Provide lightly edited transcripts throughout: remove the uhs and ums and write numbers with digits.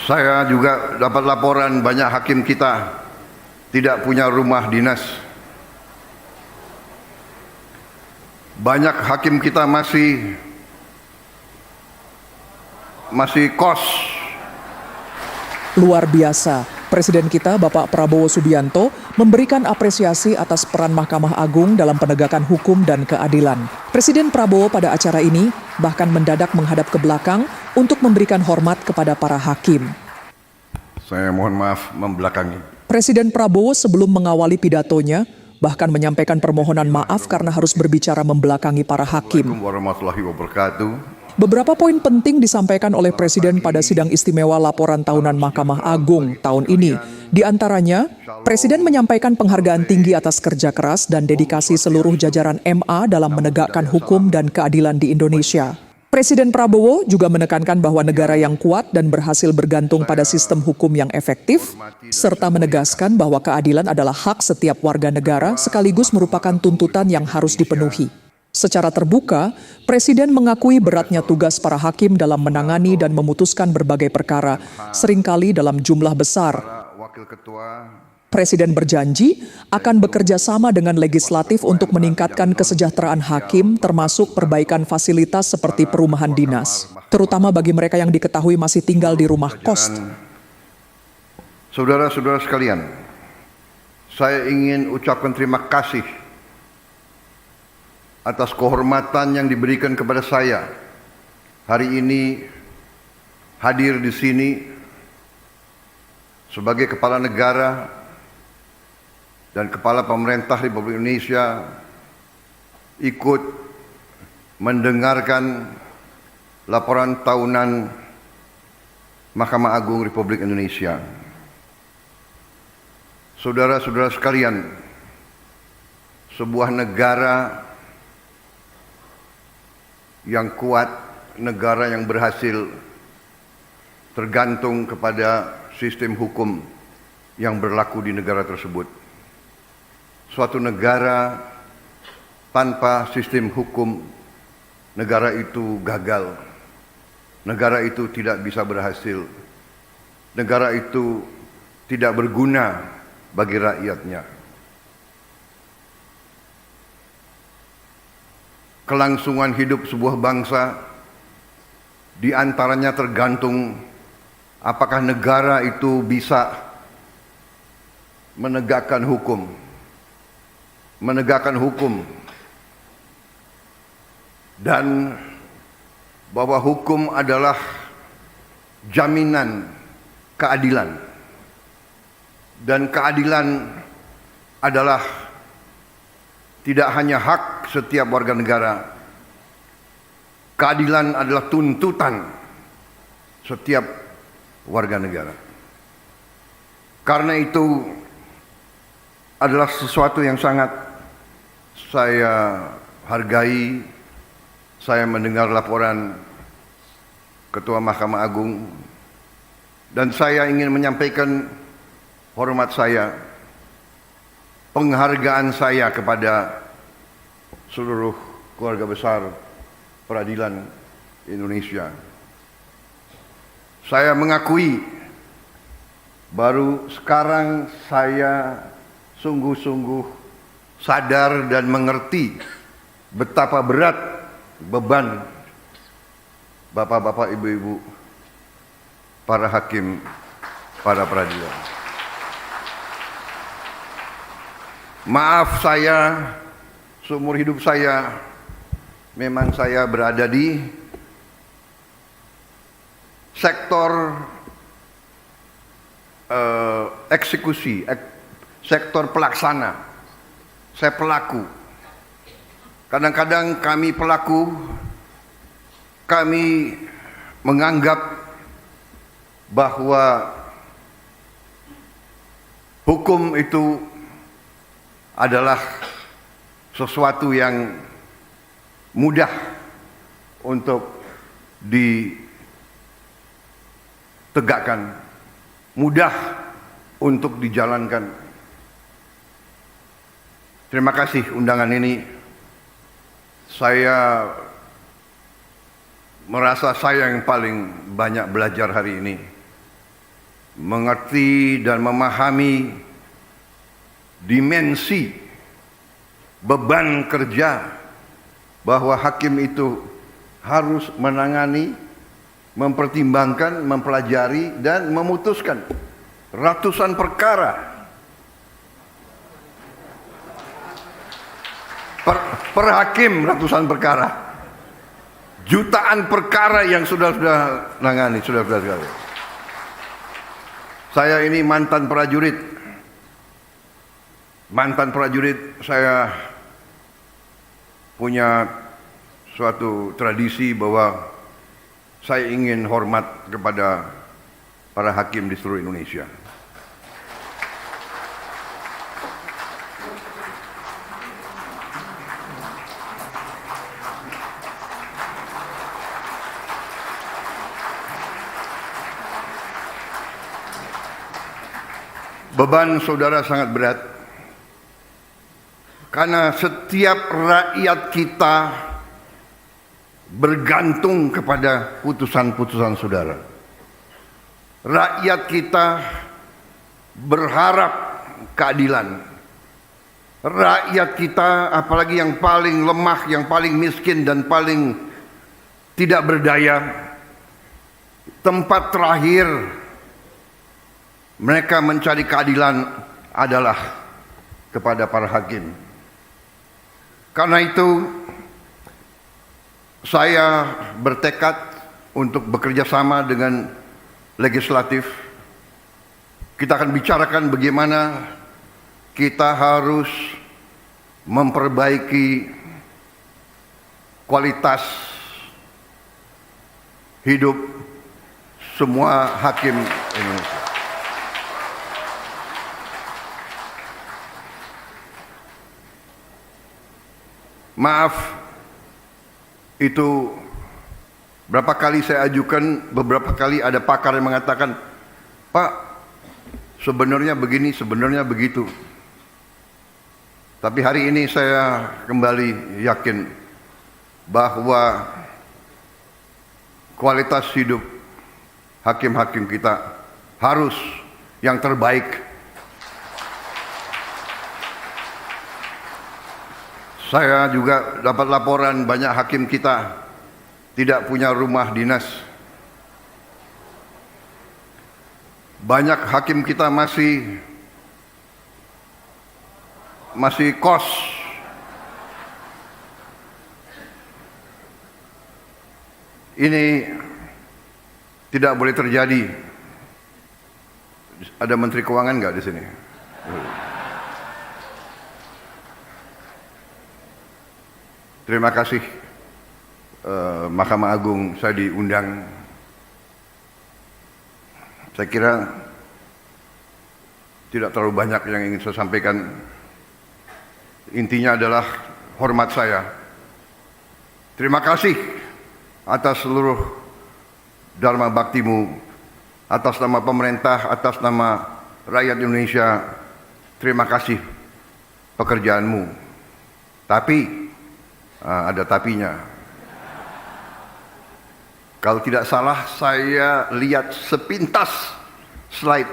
Saya juga dapat laporan banyak hakim kita tidak punya rumah dinas. Banyak hakim kita masih kos. Luar biasa, Presiden kita Bapak Prabowo Subianto memberikan apresiasi atas peran Mahkamah Agung dalam penegakan hukum dan keadilan. Presiden Prabowo pada acara ini bahkan mendadak menghadap ke belakang untuk memberikan hormat kepada para hakim. Saya mohon maaf membelakangi. Presiden Prabowo sebelum mengawali pidatonya bahkan menyampaikan permohonan maaf karena harus berbicara membelakangi para hakim. Assalamualaikum warahmatullahi wabarakatuh. Beberapa poin penting disampaikan oleh Presiden pada sidang istimewa laporan tahunan Mahkamah Agung tahun ini. Di antaranya, Presiden menyampaikan penghargaan tinggi atas kerja keras dan dedikasi seluruh jajaran MA dalam menegakkan hukum dan keadilan di Indonesia. Presiden Prabowo juga menekankan bahwa negara yang kuat dan berhasil bergantung pada sistem hukum yang efektif, serta menegaskan bahwa keadilan adalah hak setiap warga negara sekaligus merupakan tuntutan yang harus dipenuhi. Secara terbuka, Presiden mengakui beratnya tugas para hakim dalam menangani dan memutuskan berbagai perkara, seringkali dalam jumlah besar. Presiden berjanji akan bekerja sama dengan legislatif untuk meningkatkan kesejahteraan hakim, termasuk perbaikan fasilitas seperti perumahan dinas, terutama bagi mereka yang diketahui masih tinggal di rumah kos. Saudara-saudara sekalian, saya ingin ucapkan terima kasih atas kehormatan yang diberikan kepada saya hari ini hadir di sini sebagai kepala negara dan kepala pemerintah Republik Indonesia ikut mendengarkan laporan tahunan Mahkamah Agung Republik Indonesia. Saudara-saudara sekalian, sebuah negara yang kuat, negara yang berhasil tergantung kepada sistem hukum yang berlaku di negara tersebut. Suatu negara tanpa sistem hukum, negara itu gagal. Negara itu tidak bisa berhasil. Negara itu tidak berguna bagi rakyatnya. Kelangsungan hidup sebuah bangsa di antaranya tergantung apakah negara itu bisa menegakkan hukum. Dan bahwa hukum adalah jaminan keadilan. Dan keadilan adalah tidak hanya hak setiap warga negara. Keadilan adalah tuntutan setiap warga negara. Karena itu adalah sesuatu yang sangat saya hargai. Saya mendengar laporan Ketua Mahkamah Agung dan saya ingin menyampaikan hormat saya, penghargaan saya kepada seluruh keluarga besar peradilan Indonesia. Saya mengakui baru sekarang saya sungguh-sungguh sadar dan mengerti betapa berat beban bapak-bapak, ibu-ibu, para hakim, para peradilan. Maaf saya, seumur hidup saya, memang saya berada di sektor eksekusi, sektor pelaksana. Saya pelaku. Kadang-kadang kami pelaku, kami menganggap bahwa hukum itu adalah sesuatu yang mudah untuk ditegakkan, mudah untuk dijalankan. Terima kasih undangan ini. Saya merasa saya yang paling banyak belajar hari ini. mengerti dan memahami dimensi beban kerja bahwa hakim itu harus menangani, mempertimbangkan, mempelajari dan memutuskan ratusan perkara per hakim, ratusan perkara, jutaan perkara yang sudah nangani, sudah sekali. Saya ini mantan prajurit, saya punya suatu tradisi bahwa saya ingin hormat kepada para hakim di seluruh Indonesia. Beban saudara sangat berat karena setiap rakyat kita bergantung kepada putusan-putusan saudara. Rakyat kita berharap keadilan. Rakyat kita, apalagi yang paling lemah, yang paling miskin dan paling tidak berdaya, tempat terakhir mereka mencari keadilan adalah kepada para hakim. Karena itu saya bertekad untuk bekerja sama dengan legislatif. Kita akan bicarakan bagaimana kita harus memperbaiki kualitas hidup semua hakim Indonesia. Maaf, itu berapa kali saya ajukan, beberapa kali ada pakar yang mengatakan, Pak, sebenarnya begini, sebenarnya begitu. Tapi hari ini saya kembali yakin bahwa kualitas hidup hakim-hakim kita harus yang terbaik. Saya juga dapat laporan banyak hakim kita tidak punya rumah dinas. Banyak hakim kita masih kos. Ini tidak boleh terjadi. Ada Menteri Keuangan nggak di sini? Terima kasih Mahkamah Agung, saya diundang. Saya kira tidak terlalu banyak yang ingin saya sampaikan. Intinya adalah hormat saya. Terima kasih atas seluruh dharma baktimu, atas nama pemerintah, atas nama rakyat Indonesia. Terima kasih pekerjaanmu. Tapi ada tapinya. Kalau tidak salah saya lihat sepintas slide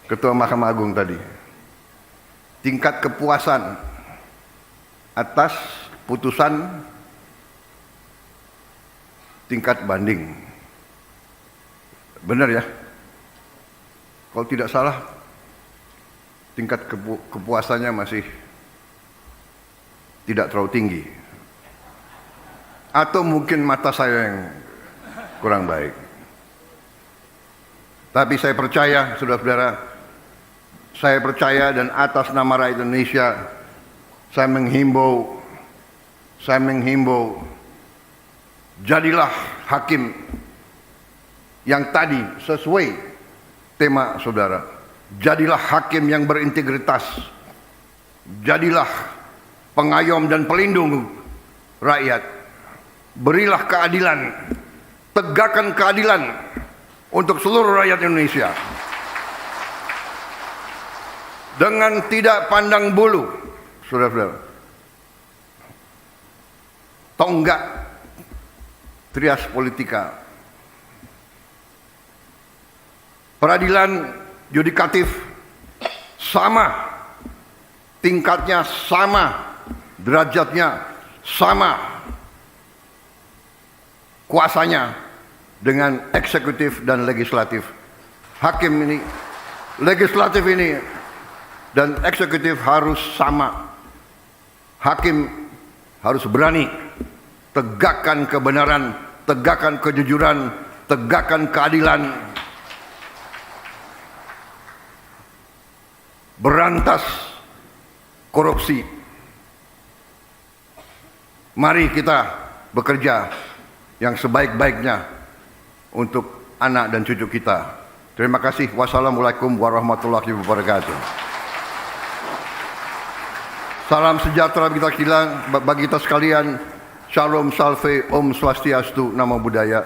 Ketua Mahkamah Agung tadi. Tingkat kepuasan atas putusan tingkat banding. Benar ya? Kalau tidak salah tingkat kepuasannya masih tidak terlalu tinggi. Atau mungkin mata saya yang kurang baik. Tapi saya percaya, saudara-saudara, saya percaya dan atas nama rakyat Indonesia, saya menghimbau, jadilah hakim yang tadi sesuai tema saudara. Jadilah hakim yang berintegritas. Jadilah pengayom dan pelindung rakyat. Berilah keadilan, tegakkan keadilan untuk seluruh rakyat Indonesia. Dengan tidak pandang bulu, saudara-saudara. Tonggak trias politika. peradilan yudikatif sama, tingkatnya sama, derajatnya sama, kuasanya dengan eksekutif dan legislatif. Hakim ini, legislatif ini, dan eksekutif harus sama. Hakim harus berani tegakkan kebenaran, tegakkan kejujuran, tegakkan keadilan, berantas korupsi. Mari kita bekerja yang sebaik-baiknya untuk anak dan cucu kita. Terima kasih. Wassalamualaikum warahmatullahi wabarakatuh. Salam sejahtera bagi kita sekalian. Shalom, salve, Om Swastiastu, Namo Buddhaya.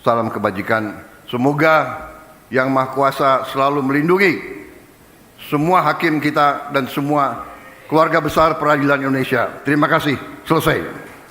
Salam kebajikan. Semoga Yang Maha Kuasa selalu melindungi semua hakim kita dan semua keluarga besar peradilan Indonesia. Terima kasih. Selesai.